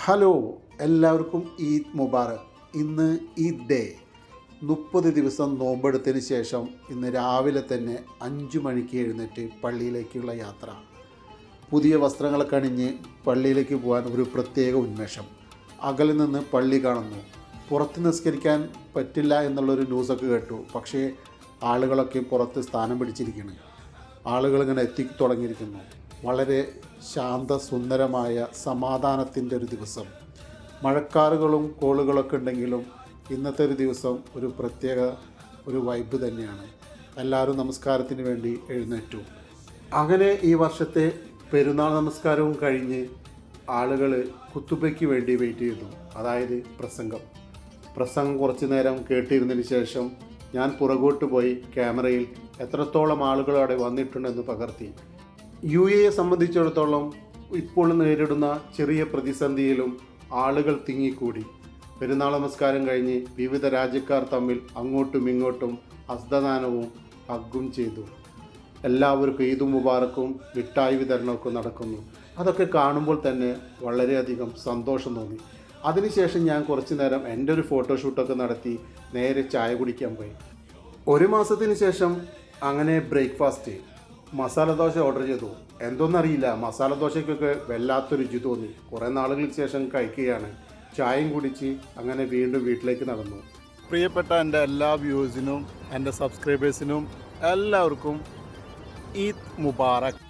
Hello, എല്ലാവർക്കും ഈദ് മുബാറക്. ഇന്ന് Eid day. 30 ദിവസം നോമ്പെടുത്തതിന് ശേഷം ഇന്ന് രാവിലെ തന്നെ 5 മണിക്ക് എഴുന്നേറ്റ് പള്ളിയിലേക്കുള്ള യാത്ര. പുതിയ വസ്ത്രങ്ങളൊക്കെ അണിഞ്ഞ് പള്ളിയിലേക്ക് പോകാൻ ഒരു പ്രത്യേക ഉന്മേഷം. അകലിൽ നിന്ന് പള്ളി കാണുന്നു. പുറത്ത് നിസ്കരിക്കാൻ പറ്റില്ല എന്നുള്ളൊരു ന്യൂസൊക്കെ കേട്ടു. പക്ഷേ ആളുകളൊക്കെ പുറത്ത് സ്ഥാനം പിടിച്ചിരിക്കുന്നു. ആളുകളിങ്ങനെ എത്തിത്തുടങ്ങിയിരിക്കുന്നു. വളരെ ശാന്തസുന്ദരമായ സമാധാനത്തിൻ്റെ ഒരു ദിവസം. മഴക്കാറുകളും കോളുകളൊക്കെ ഉണ്ടെങ്കിലും ഇന്നത്തെ ഒരു ദിവസം ഒരു പ്രത്യേക ഒരു വൈബ് തന്നെയാണ്. എല്ലാവരും നമസ്കാരത്തിന് വേണ്ടി എഴുന്നേറ്റു. അങ്ങനെ ഈ വർഷത്തെ പെരുന്നാൾ നമസ്കാരവും കഴിഞ്ഞ് ആളുകൾ കുത്തുബയ്ക്ക് വേണ്ടി വെയിറ്റ് ചെയ്തു. അതായത് പ്രസംഗം കുറച്ച് നേരം കേട്ടിരുന്നതിന് ശേഷം ഞാൻ പുറകോട്ട് പോയി ക്യാമറയിൽ എത്രത്തോളം ആളുകൾ അവിടെ വന്നിട്ടുണ്ടെന്ന് പകർത്തി. UAE സംബന്ധിച്ചിടത്തോളം ഇപ്പോൾ നേരിടുന്ന ചെറിയ പ്രതിസന്ധിയിലും ആളുകൾ തിങ്ങിക്കൂടി. പെരുന്നാൾ നമസ്കാരം കഴിഞ്ഞ് വിവിധ രാജ്യക്കാർ തമ്മിൽ അങ്ങോട്ടും ഇങ്ങോട്ടും ഹസ്തദാനവും ഹഗ്ഗും ചെയ്തു. എല്ലാവർക്കും ഈദ് മുബാറക്കും മിഠായി വിതരണമൊക്കെ നടക്കുന്നു. അതൊക്കെ കാണുമ്പോൾ തന്നെ വളരെയധികം സന്തോഷം തോന്നി. അതിനുശേഷം ഞാൻ കുറച്ച് നേരം എൻ്റെ ഒരു ഫോട്ടോഷൂട്ടൊക്കെ നടത്തി നേരെ ചായ കുടിക്കാൻ പോയി. ഒരു മാസത്തിന് ശേഷം അങ്ങനെ ബ്രേക്ക്ഫാസ്റ്റ് മസാല ദോശ ഓർഡർ ചെയ്തു. എന്തോന്നറിയില്ല, മസാല ദോശയ്ക്കൊക്കെ വല്ലാത്ത രുചി തോന്നി. കുറേ നാളുകൾക്ക് ശേഷം കഴിക്കുകയാണ്. ചായയും കുടിച്ച് അങ്ങനെ വീണ്ടും വീട്ടിലേക്ക് നടന്നു. പ്രിയപ്പെട്ട എൻ്റെ എല്ലാ വ്യൂവേഴ്സിനും എൻ്റെ സബ്സ്ക്രൈബേഴ്സിനും എല്ലാവർക്കും ഈദ് മുബാറക്.